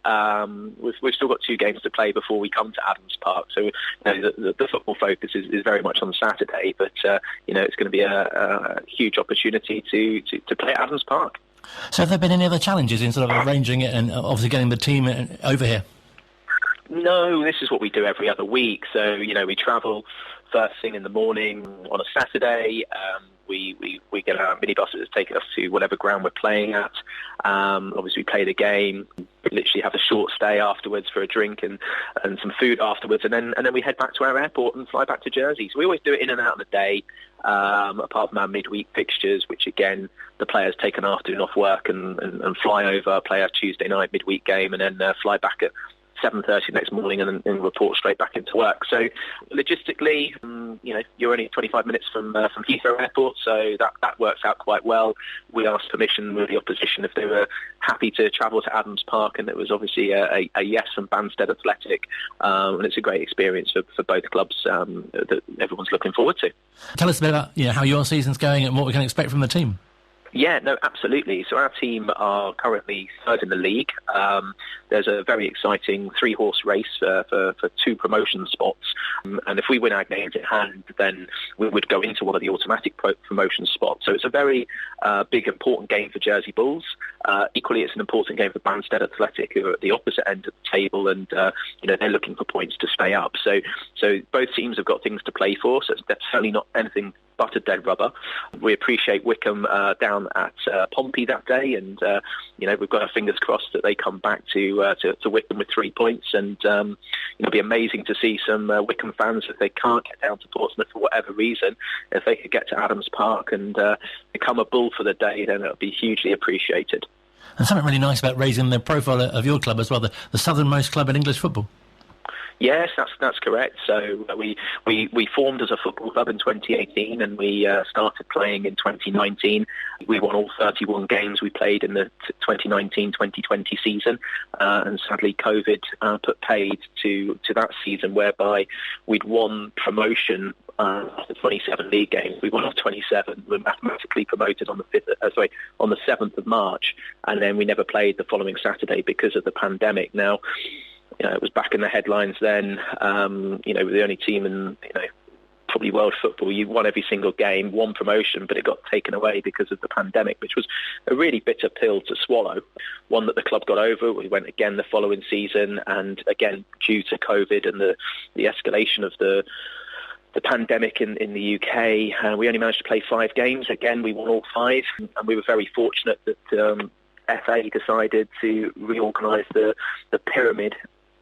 We've still got 2 games to play before we come to Adams Park, so the football focus is very much on Saturday, but it's going to be a huge opportunity to play at Adams Park. So have there been any other challenges in sort of arranging it and obviously getting the team over here? No, this is what we do every other week. So, we travel first thing in the morning on a Saturday. We get our minibuses that take us to whatever ground we're playing at. Obviously, we play the game. We literally have a short stay afterwards for a drink and some food afterwards, and then we head back to our airport and fly back to Jersey. So we always do it in and out of the day, apart from our midweek fixtures, which again the players take an afternoon off work and fly over, play our Tuesday night midweek game, and then fly back at 7:30 next morning and report straight back into work. So logistically, you're only 25 minutes from Heathrow Airport, so that works out quite well. We asked permission with the opposition if they were happy to travel to Adams Park, and it was obviously a yes from Banstead Athletic, and it's a great experience for both clubs that everyone's looking forward to. Tell us a bit about how your season's going and what we can expect from the team. Yeah, no, absolutely. So our team are currently 3rd in the league. There's a very exciting 3-horse race for 2 promotion spots. And if we win our games in hand, then we would go into one of the automatic promotion spots. So it's a very big, important game for Jersey Bulls. Equally, it's an important game for Banstead Athletic, who are at the opposite end of the table, and they're looking for points to stay up. So both teams have got things to play for, so it's certainly not anything but a dead rubber. We appreciate Wycombe down at Pompey that day, and we've got our fingers crossed that they come back to Wycombe with 3 points, and it'll be amazing to see some Wycombe fans, if they can't get down to Portsmouth for whatever reason, if they could get to Adams Park and become a Bull for the day, then it'll be hugely appreciated. And something really nice about raising the profile of your club as well, the southernmost club in English football. Yes, that's correct. So we formed as a football club in 2018, and we started playing in 2019. We won all 31 games we played in the 2019-2020 season, and sadly COVID put paid to that season, whereby we'd won promotion after 27 league games. We won off 27. We were mathematically promoted on the 7th of March, and then we never played the following Saturday because of the pandemic. Now, it was back in the headlines then. We were the only team in probably world football. You won every single game, won promotion, but it got taken away because of the pandemic, which was a really bitter pill to swallow. One that the club got over. We went again the following season, and again due to COVID and the escalation of the pandemic in the UK, we only managed to play 5 games. Again, we won all 5, and we were very fortunate that FA decided to reorganise the pyramid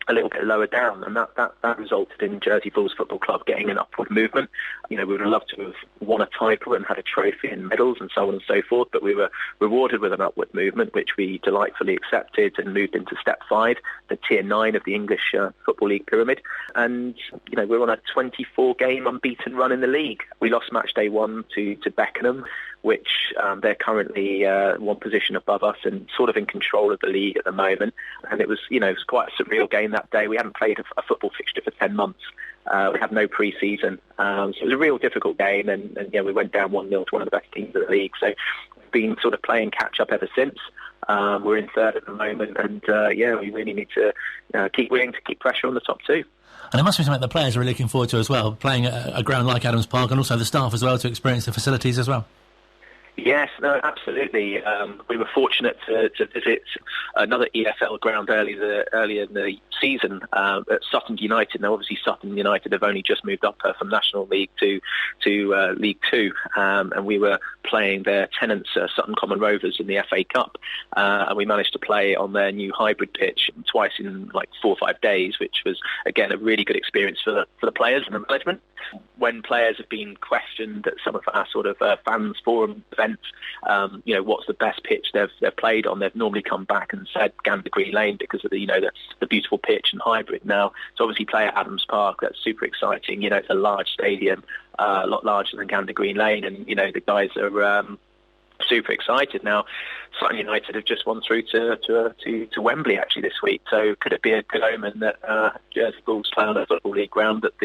a little bit lower down, and that resulted in Jersey Bulls Football Club getting an upward movement. You know, we would have loved to have won a title and had a trophy and medals and so on and so forth, but we were rewarded with an upward movement, which we delightfully accepted and moved into Step 5, the Tier 9 of the English Football League pyramid. And, you know, we're on a 24-game unbeaten run in the league. We lost match day 1 to Beckenham, which they're currently one position above us and sort of in control of the league at the moment. And it was, you know, it was quite a surreal game that day. We hadn't played a football fixture for 10 months. We had no pre-season. So it was a real difficult game, and yeah, we went down 1-0 to one of the best teams of the league. So we've been sort of playing catch-up ever since. We're in 3rd at the moment, and yeah, we really need to keep winning to keep pressure on the top 2. And it must be something the players are really looking forward to as well, playing a ground like Adams Park, and also the staff as well to experience the facilities as well. Yes, no, absolutely. We were fortunate to visit another EFL ground earlier in the season at Sutton United. Now, obviously, Sutton United have only just moved up from National League to League 2, and we were playing their tenants, Sutton Common Rovers, in the FA Cup, and we managed to play on their new hybrid pitch twice in like 4 or 5 days, which was, again, a really good experience for the players and the management. When players have been questioned at some of our sort of fans forum events, you know, what's the best pitch they've played on, they've normally come back and said Gander Green Lane because of the beautiful pitch and hybrid. Now, to obviously play at Adams Park, that's super exciting. You know, it's a large stadium, a lot larger than Gander Green Lane, and you know the guys are super excited. Now, Sutton United have just won through to Wembley actually this week, so could it be a good omen that Jersey Bulls play on a Football League ground, that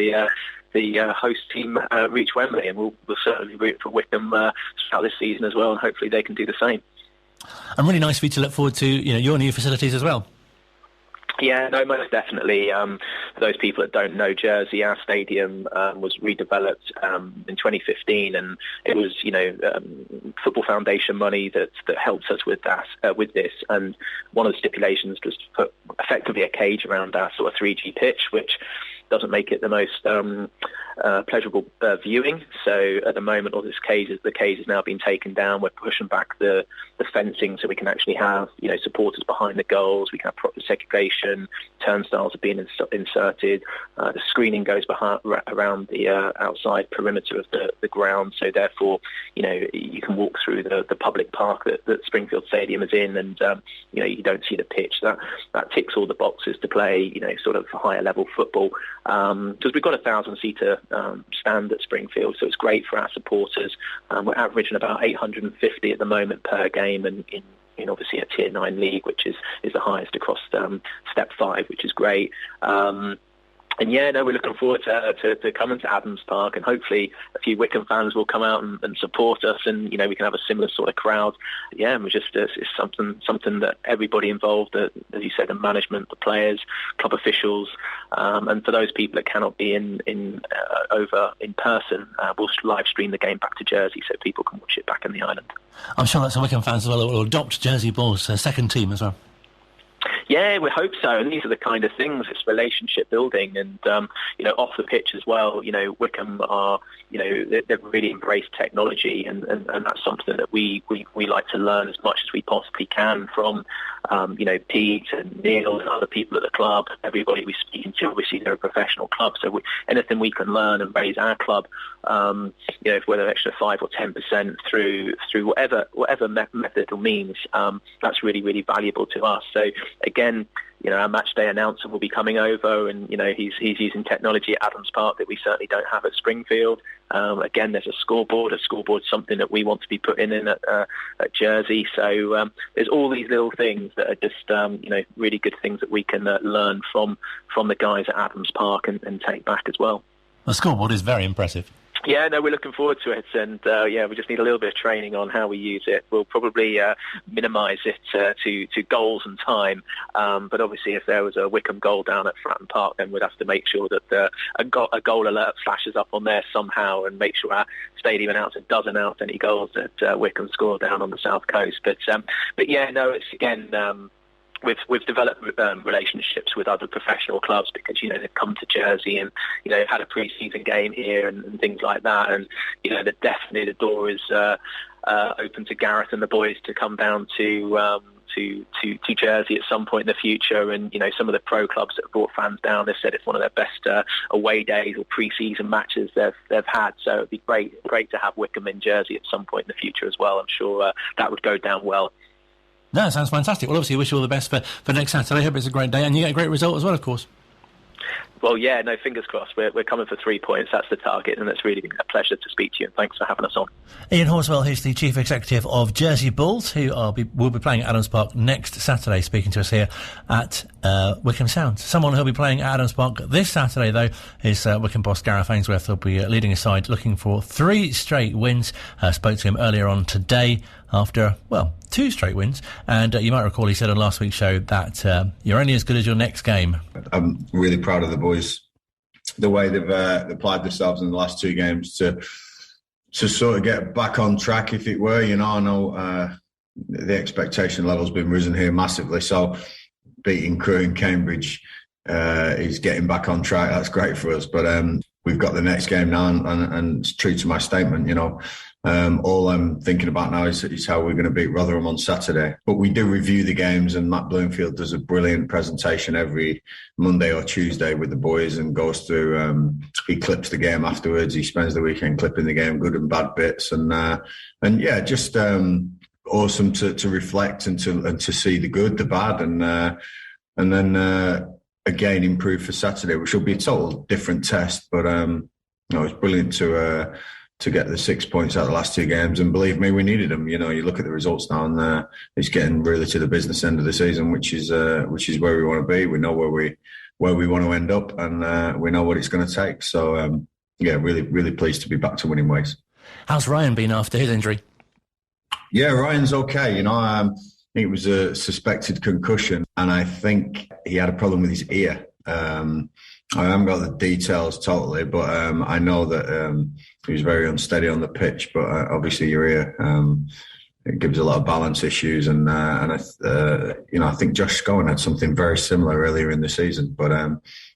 the host team reach Wembley, and we'll certainly root for Wycombe throughout this season as well, and hopefully they can do the same. And really nice for you to look forward to, you know, your new facilities as well. Yeah, no, most definitely. For those people that don't know Jersey, our stadium was redeveloped in 2015, and it was, you know, Football Foundation money that helped us with that, with this. And one of the stipulations was to put effectively a cage around our sort of 3G pitch, which doesn't make it the most pleasurable viewing. So at the moment, the cage has now been taken down. We're pushing back the fencing so we can actually have, you know, supporters behind the goals. We can have proper segregation. Turnstiles are being inserted. The screening goes around the outside perimeter of the ground. So therefore, you know, you can walk through the public park that Springfield Stadium is in, and you know, you don't see the pitch. That ticks all the boxes to play, you know, sort of higher level football. Because we've got a 1,000-seater stand at Springfield, so it's great for our supporters. We're averaging about 850 at the moment per game, and in obviously a Tier 9 league, which is the highest across Step 5, which is great. And yeah, no, we're looking forward to coming to Adams Park, and hopefully a few Wycombe fans will come out and support us, and you know, we can have a similar sort of crowd. Yeah, and it's something that everybody involved, as you said, the management, the players, club officials, and for those people that cannot be over in person, we'll live stream the game back to Jersey so people can watch it back in the island. I'm sure lots of Wycombe fans as well will adopt Jersey Bulls' second team as well. Yeah, we hope so. And these are the kind of things, it's relationship building, and, you know, off the pitch as well. You know, Wycombe are, you know, they've really embraced technology, and that's something that we like to learn as much as we possibly can from, you know, Pete and Neil and other people at the club. Everybody we speak to, obviously they're a professional club, so anything we can learn and raise our club, you know, whether an extra 5 or 10% through whatever method or means, that's really, really valuable to us. So again, you know, our match day announcer will be coming over, and you know, he's using technology at Adams Park that we certainly don't have at Springfield. Again, there's a scoreboard. A scoreboard's something that we want to be putting in at Jersey. So there's all these little things that are just you know, really good things that we can learn from the guys at Adams Park and take back as well. The scoreboard is very impressive. Yeah, no, we're looking forward to it, and we just need a little bit of training on how we use it. We'll probably minimise it to goals and time, but obviously if there was a Wycombe goal down at Fratton Park, then we'd have to make sure that a goal alert flashes up on there somehow, and make sure our stadium announcer does announce any goals that Wycombe score down on the south coast. But yeah, no, it's again. We've developed relationships with other professional clubs because, they've come to Jersey and, they've had a pre-season game here and things like that. And, definitely the door is open to Gareth and the boys to come down to Jersey at some point in the future. And, some of the pro clubs that have brought fans down, they've said it's one of their best away days or pre-season matches they've had. So it'd be great to have Wycombe in Jersey at some point in the future as well. I'm sure that would go down well. No, it sounds fantastic. Well, obviously, wish you all the best for next Saturday. Hope it's a great day, and you get a great result as well, of course. Well, yeah, no, fingers crossed. We're coming for 3 points. That's the target, and it's really been a pleasure to speak to you, and thanks for having us on. Ian Horswell, who's the Chief Executive of Jersey Bulls, who will be playing at Adams Park next Saturday, speaking to us here at Wycombe Sound. Someone who'll be playing at Adams Park this Saturday, though, is Wycombe boss Gareth Ainsworth. He'll be leading his side, looking for 3 straight wins. Spoke to him earlier on today after, 2 straight wins. And you might recall he said on last week's show that you're only as good as your next game. I'm really proud of the boys, the way they've applied themselves in the last 2 games to sort of get back on track, if it were. I know the expectation level's been risen here massively, so beating Crewe and Cambridge is getting back on track. That's great for us, but we've got the next game now, and it's true to my statement, all I'm thinking about now is how we're going to beat Rotherham on Saturday. But we do review the games, and Matt Bloomfield does a brilliant presentation every Monday or Tuesday with the boys and goes through, he clips the game afterwards. He spends the weekend clipping the game, good and bad bits. And just awesome to reflect and to see the good, the bad, and then again improve for Saturday, which will be a total different test. But it's brilliant to get the 6 points out of the last 2 games, and believe me, we needed them. You look at the results now, and it's getting really to the business end of the season, which is where we want to be. We know where we want to end up, and we know what it's going to take. So really, really pleased to be back to winning ways. How's Ryan been after his injury? Yeah, Ryan's okay. I think it was a suspected concussion, and I think he had a problem with his ear. I haven't got the details totally, but I know that he was very unsteady on the pitch. But obviously, your ear it gives a lot of balance issues, and I think Josh Scowen had something very similar earlier in the season. But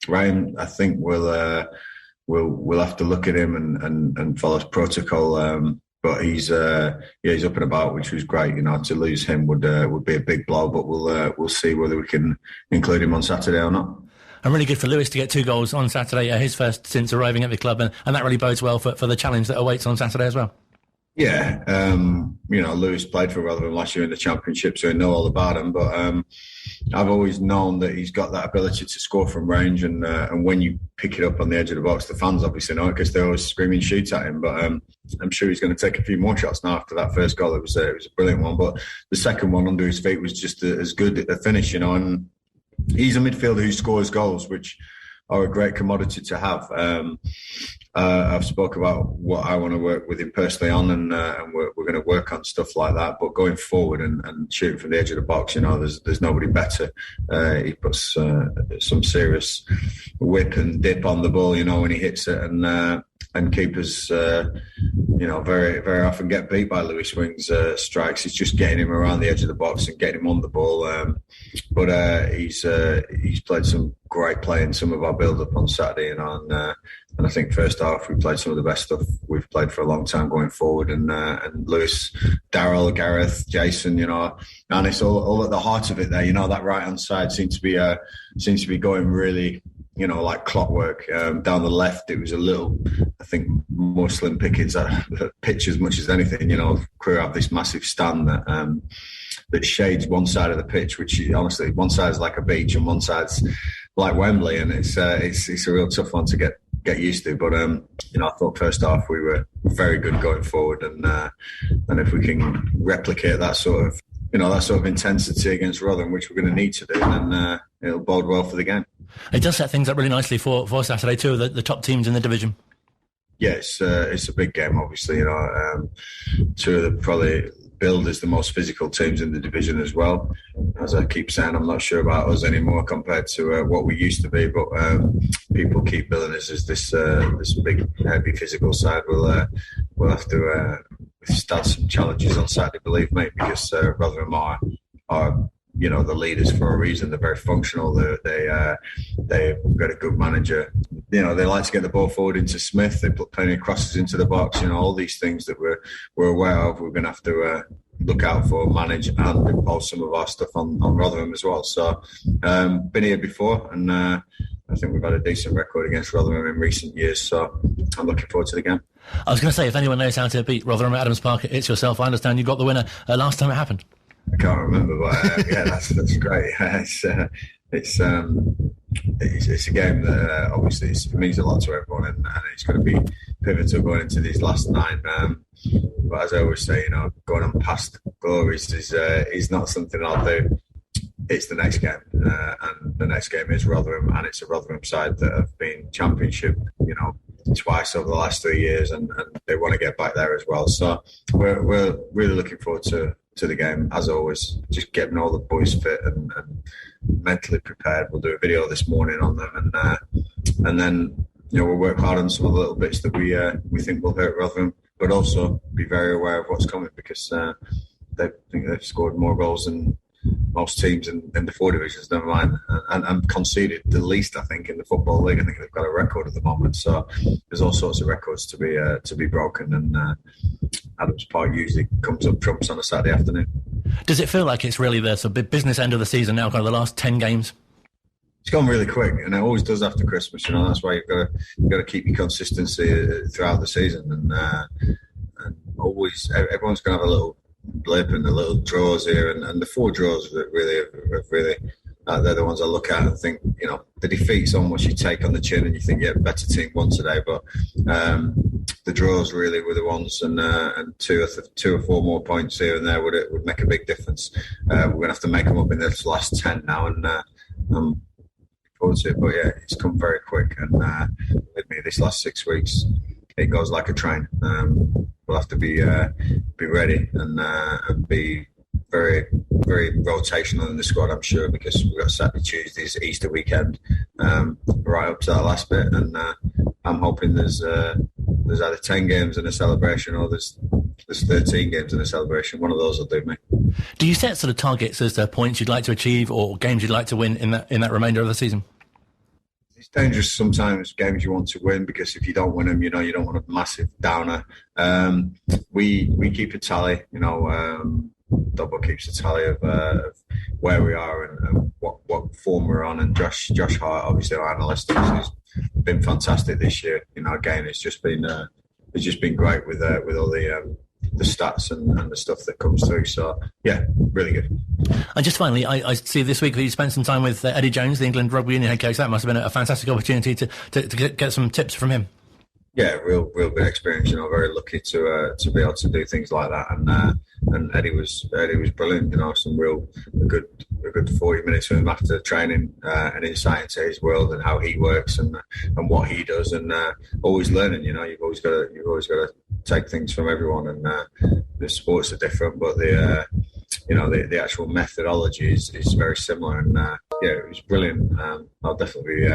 Ryan, I think we'll have to look at him and follow protocol. But he's up and about, which was great. To lose him would be a big blow. But we'll see whether we can include him on Saturday or not. And really good for Lewis to get 2 goals on Saturday, his first since arriving at the club, and that really bodes well for the challenge that awaits on Saturday as well. Yeah, Lewis played for Rotherham last year in the Championship, so I know all about him. But I've always known that he's got that ability to score from range, and when you pick it up on the edge of the box, the fans obviously know it because they're always screaming shoot at him. But I'm sure he's going to take a few more shots now after that first goal. It was a brilliant one, but the second one under his feet was just as good a finish, and he's a midfielder who scores goals, which are a great commodity to have. I've spoke about what I want to work with him personally on, and we're going to work on stuff like that. But going forward and shooting from the edge of the box, there's nobody better. He puts some serious whip and dip on the ball, when he hits it, and keepers, very, very often get beat by Louis Swing's strikes. It's just getting him around the edge of the box and getting him on the ball. But he's played some great play in some of our build-up on Saturday, and I think first half we played some of the best stuff we've played for a long time going forward. And Lewis, Darryl, Gareth, Jason, and it's all at the heart of it there. That right-hand side seems to be going really, like clockwork. Down the left, it was a little, I think, more slim pickings at pitch as much as anything. Crewe have this massive stand that shades one side of the pitch, which honestly, one side is like a beach and one side's like Wembley, and it's a real tough one to get used to. But I thought first half we were very good going forward, and if we can replicate that sort of intensity against Rotherham, which we're going to need to do, then it'll bode well for the game. It does set things up really nicely for Saturday, 2 of the top teams in the division. Yeah, it's a big game, obviously. Two of the probably billed as the most physical teams in the division as well. As I keep saying, I'm not sure about us anymore compared to what we used to be, but people keep billing us as this big, heavy physical side. We'll have to start some challenges on Saturday, believe me, because Rotherham are the leaders for a reason. They're very functional. They've got a good manager. They like to get the ball forward into Smith. They put plenty of crosses into the box. All these things that we're aware of. We're going to have to look out for, manage, and impose some of our stuff on Rotherham as well. So, been here before, and I think we've had a decent record against Rotherham in recent years. So, I'm looking forward to the game. I was going to say, if anyone knows how to beat Rotherham at Adams Park, it's yourself. I understand you got the winner last time it happened. I can't remember, but yeah, that's great. It's a game that obviously it means a lot to everyone, and it's going to be pivotal going into these last 9. But as I always say, going on past glories is not something I'll do. It's the next game, and the next game is Rotherham, and it's a Rotherham side that have been Championship, twice over the last 3 years, and they want to get back there as well. So we're really looking forward to the game, as always, just getting all the boys fit and mentally prepared. We'll do a video this morning on them, and then we'll work hard on some of the little bits that we think will hurt Rotherham, but also be very aware of what's coming, because they've scored more goals than most teams in the 4 divisions, never mind, and conceded the least, I think, in the Football League. I think they've got a record at the moment, so there's all sorts of records to be broken, and Adams Park usually comes up trumps on a Saturday afternoon. Does it feel like it's really the sort of business end of the season now, kind of the last 10 games? It's gone really quick, and it always does after Christmas. That's why you've got to keep your consistency throughout the season, and always everyone's going to have a little blip and the little draws here, and the 4 draws that really they're the ones I look at and think, the defeat's almost you take on the chin and you think, yeah, better team won today, but the draws really were the ones, and 2 or 4 more points here and there would make a big difference. We're going to have to make them up in this last 10 now, and I'm forward to it, but yeah, it's come very quick, and with me this last 6 weeks, it goes like a train. We'll have to be ready and be very, very rotational in the squad, I'm sure, because we've got Saturday, Tuesdays, Easter weekend, right up to that last bit, and I'm hoping there's either 10 games and a celebration, or there's 13 games and a celebration. One of those will do me. Do you set sort of targets as to points you'd like to achieve or games you'd like to win in that remainder of the season? It's dangerous sometimes, games you want to win, because if you don't win them, you don't want a massive downer. We keep a tally, Double keeps a tally of where we are and what form we're on. And Josh Hart, obviously our analyst, has been fantastic this year. Again, it's just been great with all the stats and the stuff that comes through. So yeah, really good. And just finally, I see this week that you spent some time with Eddie Jones, the England rugby union head coach. That must have been a fantastic opportunity to get some tips from him. Yeah, real good experience. Very lucky to be able to do things like that. And Eddie was brilliant. Some a good 40 minutes with him after training, and insight into his world and how he works and what he does, and always learning. You've always got to take things from everyone, and the sports are different, but the actual methodology is very similar. And it was brilliant. I'll definitely be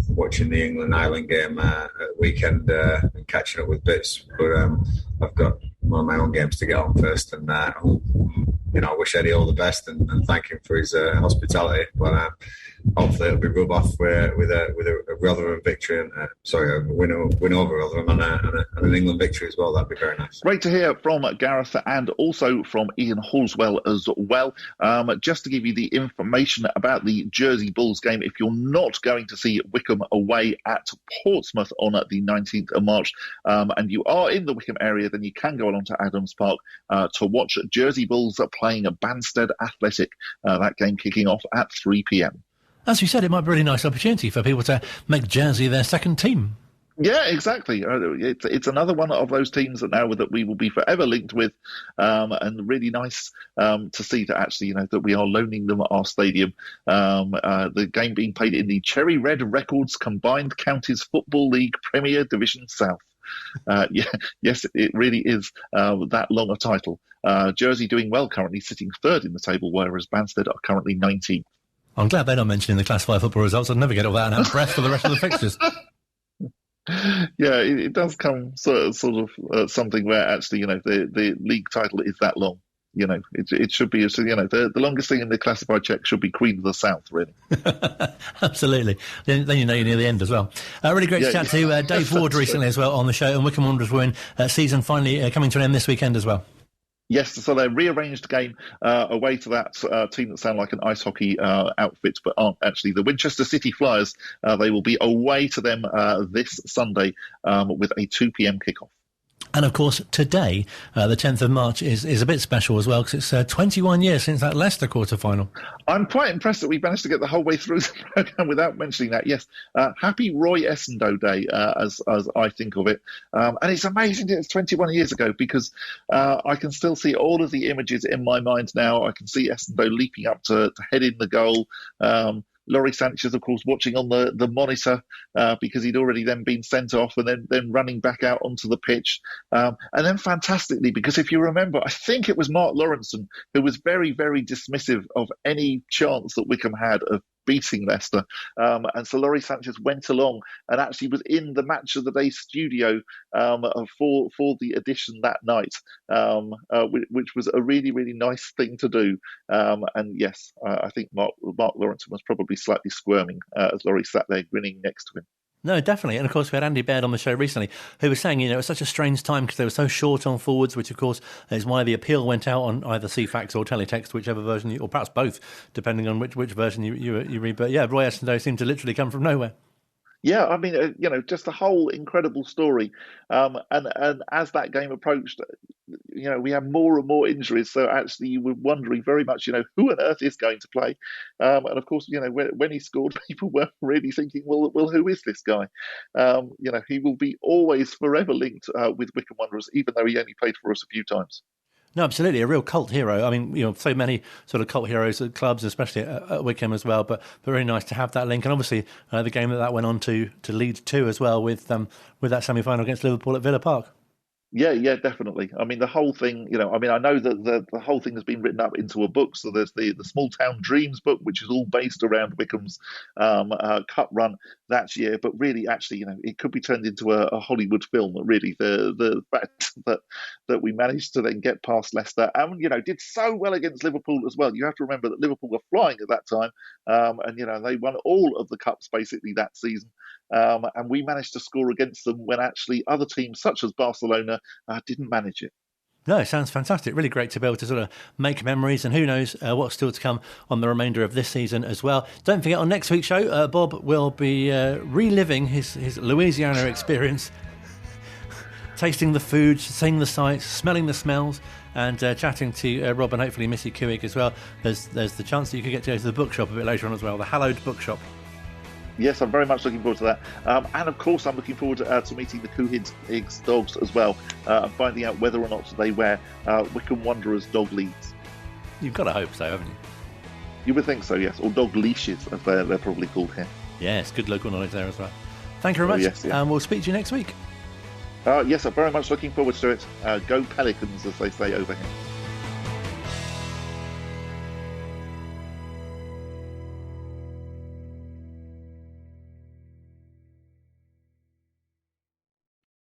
watching the England-Ireland game at the weekend and catching up with bits, but I've got one of my own games to get on first, and I wish Eddie all the best and thank him for his hospitality, but hopefully it'll be rub off with a Rotherham victory and a win over Rotherham and an England victory as well. That'd be very nice. Great to hear from Gareth and also from Ian Horswell as well. Just to give you the information about the Jersey Bulls game, if you're not going to see Wycombe away at Portsmouth on the 19th of March, and you are in the Wycombe area, then you can go along to Adams Park to watch Jersey Bulls playing Banstead Athletic. That game kicking off at 3 p.m. As you said, it might be a really nice opportunity for people to make Jersey their second team. Yeah, exactly. It's another one of those teams that we will be forever linked with, and really nice to see that actually, that we are loaning them our stadium. The game being played in the Cherry Red Records Combined Counties Football League Premier Division South. Yes, it really is that long a title. Jersey doing well currently, sitting third in the table, whereas Banstead are currently 19th. I'm glad they're not mentioning the Class 5 football results. I'd never get all that and have breath for the rest of the fixtures. Yeah, it does come sort of something where actually, the league title is that long. It should be, the longest thing in the classified check should be Queen of the South, really. Absolutely. Then you're near the end as well. Really great to chat to Dave Ward recently as well on the show, and Wycombe Wanderers win season finally coming to an end this weekend as well. Yes, so they rearranged the game away to that team that sound like an ice hockey outfit, but aren't actually the Winchester City Flyers. They will be away to them this Sunday with a 2 p.m. kickoff. And of course, today, the 10th of March, is a bit special as well, because it's 21 years since that Leicester quarter-final. I'm quite impressed that we managed to get the whole way through the programme without mentioning that. Yes, happy Roy Essendon Day, as I think of it. And it's amazing that it's 21 years ago, because I can still see all of the images in my mind now. I can see Essendon leaping up to head in the goal. Laurie Sanchez, of course, watching on the monitor because he'd already then been sent off, and then running back out onto the pitch. And then fantastically, because if you remember, I think it was Mark Lawrenson who was very, very dismissive of any chance that Wycombe had of beating Leicester. And so Laurie Sanchez went along and actually was in the Match of the Day studio for the edition that night, which was a really, really nice thing to do. And yes, I think Mark Lawrenson was probably slightly squirming as Laurie sat there grinning next to him. No, definitely. And of course, we had Andy Baird on the show recently who was saying, it was such a strange time because they were so short on forwards, which of course is why the appeal went out on either CFAX or Teletext, whichever version, or perhaps both, depending on which version you read. But yeah, Roy Essendon seemed to literally come from nowhere. Yeah, I mean, just a whole incredible story. And as that game approached, we had more and more injuries. So actually, you were wondering very much, who on earth is going to play? And of course, when he scored, people were really thinking, well, who is this guy? He will be always forever linked with Wycombe Wanderers, even though he only played for us a few times. No, absolutely, a real cult hero. I mean, so many sort of cult heroes at clubs, especially at Wycombe as well. But very nice to have that link, and obviously the game that went on to lead to as well with that semi-final against Liverpool at Villa Park. Yeah, definitely. I mean, the whole thing, I know that the whole thing has been written up into a book. So there's the Small Town Dreams book, which is all based around Wycombe's cup run that year. But really, actually, it could be turned into a Hollywood film. Really, the fact that we managed to then get past Leicester and, did so well against Liverpool as well. You have to remember that Liverpool were flying at that time. And, they won all of the cups basically that season. And we managed to score against them when actually other teams such as Barcelona didn't manage it. No, it sounds fantastic. Really great to be able to sort of make memories, and who knows what's still to come on the remainder of this season as well. Don't forget, on next week's show, Bob will be reliving his Louisiana experience, tasting the food, seeing the sights, smelling the smells, and chatting to Rob and hopefully Missy Kuig as well. There's the chance that you could get to go to the bookshop a bit later on as well, the hallowed bookshop. Yes, I'm very much looking forward to that. And of course, I'm looking forward to meeting the Kuhig's dogs as well and finding out whether or not they wear Wycombe Wanderers dog leads. You've got to hope so, haven't you? You would think so, yes. Or dog leashes, as they're probably called here. Yes, good local knowledge there as well. Thank you very much. Yes. And we'll speak to you next week. Yes, I'm very much looking forward to it. Go Pelicans, as they say over here.